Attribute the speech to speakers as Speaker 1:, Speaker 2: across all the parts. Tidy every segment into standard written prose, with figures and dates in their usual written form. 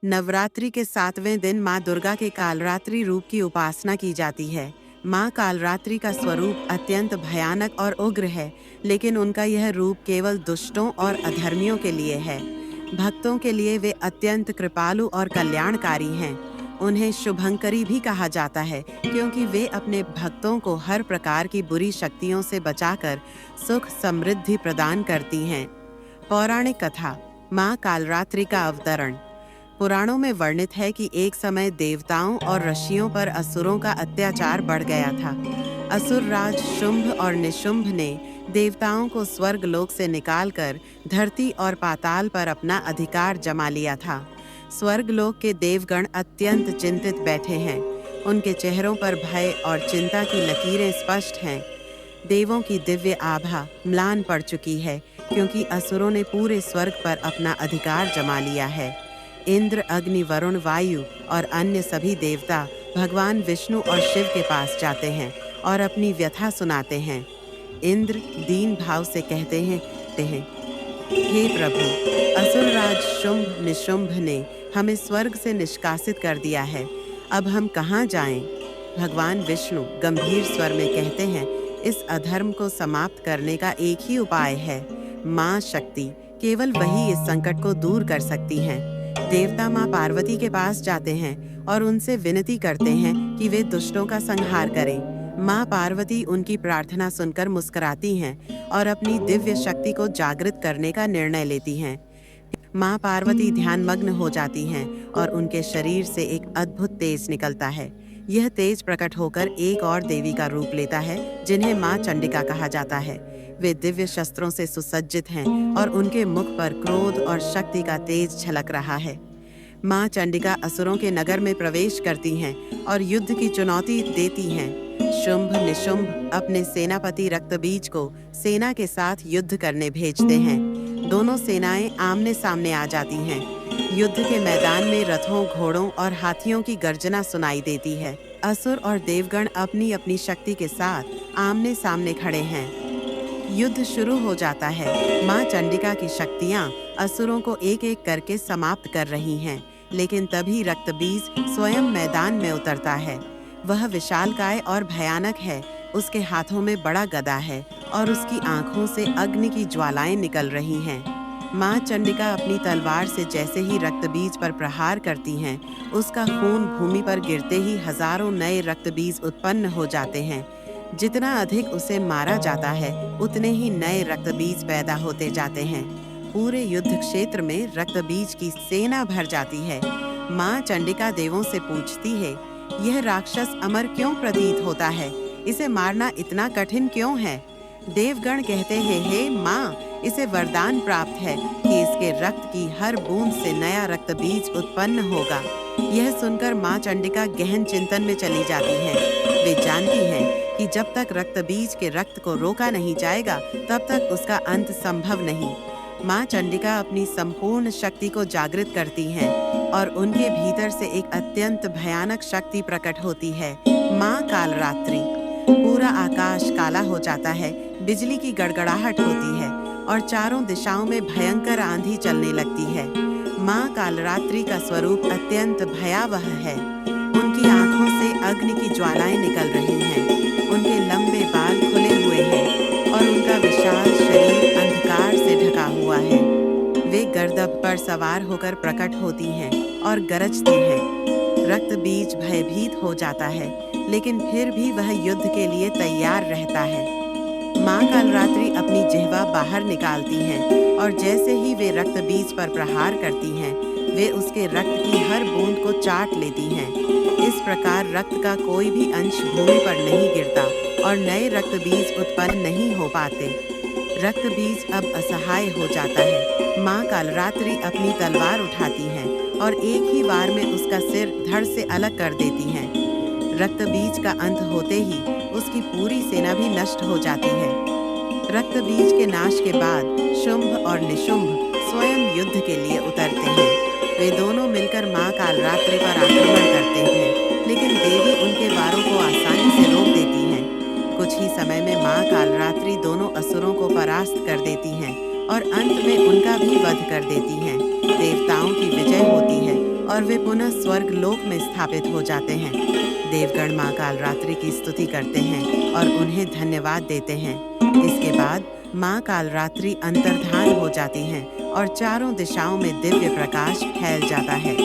Speaker 1: नवरात्रि के 7वें दिन माँ दुर्गा के कालरात्रि रूप की उपासना की जाती है। माँ कालरात्रि का स्वरूप अत्यंत भयानक और उग्र है, लेकिन उनका यह रूप केवल दुष्टों और अधर्मियों के लिए है। भक्तों के लिए वे अत्यंत कृपालु और कल्याणकारी हैं। उन्हें शुभंकरी भी कहा जाता है, क्योंकि वे अपने भक्तों को हर प्रकार की बुरी शक्तियों से बचाकर सुख समृद्धि प्रदान करती हैं। पौराणिक कथा, माँ कालरात्रि का अवतरण। पुराणों में वर्णित है कि एक समय देवताओं और ऋषियों पर असुरों का अत्याचार बढ़ गया था। असुर राज शुंभ और निशुंभ ने देवताओं को स्वर्ग लोक से निकालकर धरती और पाताल पर अपना अधिकार जमा लिया था। स्वर्ग लोक के देवगण अत्यंत चिंतित बैठे हैं। उनके चेहरों पर भय और चिंता की लकीरें स्पष्ट हैं। देवों की दिव्य आभा म्लान पड़ चुकी है, क्योंकि असुरों ने पूरे स्वर्ग पर अपना अधिकार जमा लिया है। इंद्र, अग्नि, वरुण, वायु और अन्य सभी देवता भगवान विष्णु और शिव के पास जाते हैं और अपनी व्यथा सुनाते हैं। इंद्र दीन भाव से कहते हैं, हे प्रभु, असुरराज शुंभ निशुंभ ने हमें स्वर्ग से निष्कासित कर दिया है। अब हम कहाँ जाएं? भगवान विष्णु गंभीर स्वर में कहते हैं, इस अधर्म को समाप्त करने का एक ही उपाय है। माँ शक्ति, केवल वही इस संकट को दूर कर सकती हैं। देवता माँ पार्वती के पास जाते हैं और उनसे विनती करते हैं कि वे दुष्टों का संहार करें। माँ पार्वती उनकी प्रार्थना सुनकर मुस्कुराती हैं और अपनी दिव्य शक्ति को जागृत करने का निर्णय लेती हैं। माँ पार्वती ध्यानमग्न हो जाती हैं और उनके शरीर से एक अद्भुत तेज निकलता है। यह तेज प्रकट होकर एक और देवी का रूप लेता है, जिन्हें माँ चंडिका कहा जाता है। वे दिव्य शस्त्रों से सुसज्जित हैं और उनके मुख पर क्रोध और शक्ति का तेज झलक रहा है। माँ चंडिका असुरों के नगर में प्रवेश करती हैं और युद्ध की चुनौती देती हैं। शुंभ निशुंभ अपने सेनापति रक्तबीज को सेना के साथ युद्ध करने भेजते हैं। दोनों सेनाएं आमने सामने आ जाती हैं। युद्ध के मैदान में रथों, घोड़ों और हाथियों की गर्जना सुनाई देती है। असुर और देवगण अपनी अपनी शक्ति के साथ आमने सामने खड़े हैं। युद्ध शुरू हो जाता है। माँ चंडिका की शक्तियाँ असुरों को एक एक करके समाप्त कर रही हैं, लेकिन तभी रक्तबीज स्वयं मैदान में उतरता है। वह विशालकाय और भयानक है। उसके हाथों में बड़ा गदा है और उसकी आंखों से अग्नि की ज्वालाएं निकल रही हैं। माँ चंडिका अपनी तलवार से जैसे ही रक्तबीज पर प्रहार करती हैं, उसका खून भूमि पर गिरते ही हजारों नए रक्तबीज उत्पन्न हो जाते हैं। जितना अधिक उसे मारा जाता है, उतने ही नए रक्तबीज पैदा होते जाते हैं। पूरे युद्ध क्षेत्र में रक्तबीज की सेना भर जाती है। माँ चंडिका देवों से पूछती है, यह राक्षस अमर क्यों प्रतीत होता है? इसे मारना इतना कठिन क्यों है? देवगण कहते हैं, हे माँ, इसे वरदान प्राप्त है कि इसके रक्त की हर बूंद से नया रक्तबीज उत्पन्न होगा। यह सुनकर माँ चंडिका गहन चिंतन में चली जाती हैं। वे जानती हैं कि जब तक रक्तबीज के रक्त को रोका नहीं जाएगा, तब तक उसका अंत संभव नहीं। माँ चंडिका अपनी संपूर्ण शक्ति को जागृत करती हैं और उनके भीतर से एक अत्यंत भयानक शक्ति प्रकट होती है, माँ कालरात्रि। पूरा आकाश काला हो जाता है, बिजली की गड़गड़ाहट होती है और चारों दिशाओं में भयंकर आंधी चलने लगती है। माँ कालरात्रि का स्वरूप अत्यंत भयावह है। उनकी आंखों से अग्नि की ज्वालाएं निकल रही हैं। उनके लंबे बाल खुले हुए हैं और उनका विशाल शरीर अंधकार से ढका हुआ है। वे गर्दभ पर सवार होकर प्रकट होती हैं और गरजती हैं। रक्तबीज भयभीत हो जाता है, लेकिन फिर भी वह युद्ध के लिए तैयार रहता है। माँ कालरात्रि अपनी जिह्वा बाहर निकालती हैं और जैसे ही वे रक्तबीज पर प्रहार करती हैं, वे उसके रक्त की हर बूंद को चाट लेती हैं। इस प्रकार रक्त का कोई भी अंश भूमि पर नहीं गिरता और नए रक्तबीज उत्पन्न नहीं हो पाते। रक्तबीज अब असहाय हो जाता है। माँ कालरात्रि अपनी तलवार उठाती हैं और एक ही वार में उसका सिर धड़ से अलग कर देती हैं। रक्तबीज का अंत होते ही उसकी पूरी सेना भी नष्ट हो जाती है। रक्तबीज के नाश के बाद शुंभ और निशुंभ स्वयं युद्ध के लिए उतरते हैं। वे दोनों मिलकर माँ कालरात्रि पर आक्रमण करते हैं, लेकिन देवी उनके वारों को आसानी से रोक देती हैं। कुछ ही समय में माँ कालरात्रि दोनों असुरों को परास्त कर देती हैं और अंत में उनका भी वध कर देती हैं। देवताओं की विजय होती है और और वे पुनः स्वर्ग लोक में स्थापित हो जाते हैं। देवगण माँ कालरात्रि की स्तुति करते हैं और उन्हें धन्यवाद देते हैं। इसके बाद माँ कालरात्रि अंतर्धान हो जाती हैं और चारों दिशाओं में दिव्य प्रकाश फैल जाता है।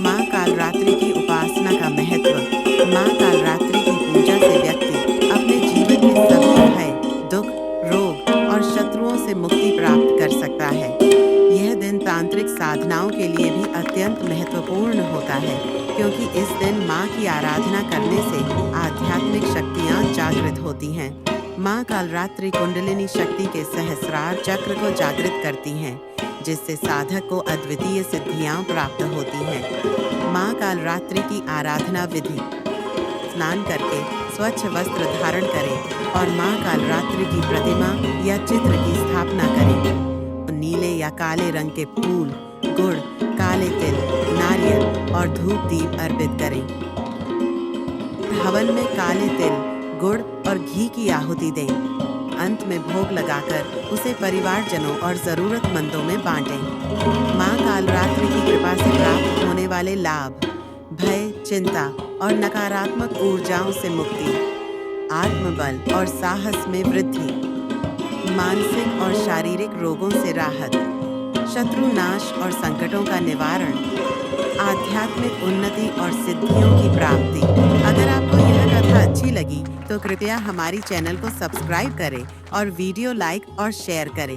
Speaker 1: माँ कालरात्रि की उपासना का महत्व। माँ कालरात्रि की पूजा से व्यक्ति अपने जीवन के सभी भय, दुख, रोग और शत्रुओं से मुक्ति प्राप्त कर सकता है। यह दिन तांत्रिक साधनाओं के लिए भी अत्यंत महत्वपूर्ण होता है, क्योंकि इस दिन माँ की आराधना करने से आध्यात्मिक शक्तियाँ जागृत होती हैं। माँ कालरात्रि कुंडलिनी शक्ति के सहस्रार चक्र को जागृत करती हैं, जिससे साधक को अद्वितीय सिद्धियाँ प्राप्त होती हैं। माँ कालरात्रि की आराधना विधि। स्नान करके स्वच्छ वस्त्र धारण करें और माँ कालरात्रि की प्रतिमा या चित्र की स्थापना करें। नीले या काले रंग के फूल, गुड़, काले तिल, नारियल और धूप दीप अर्पित करें। हवन में काले तिल, गुड़ और घी की आहुति दें। अंत में भोग लगाकर उसे परिवारजनों और जरूरतमंदों में बांटें। माँ कालरात्रि की कृपा से प्राप्त होने वाले लाभ। भय, चिंता और नकारात्मक ऊर्जाओं से मुक्ति, आत्मबल और साहस में वृद्धि, मानसिक और शारीरिक रोगों से राहत, शत्रु नाश और संकटों का निवारण, आध्यात्मिक उन्नति और सिद्धियों की प्राप्ति। अगर आपको यह कथा अच्छी लगी तो कृपया हमारी चैनल को सब्सक्राइब करें और वीडियो लाइक और शेयर करें।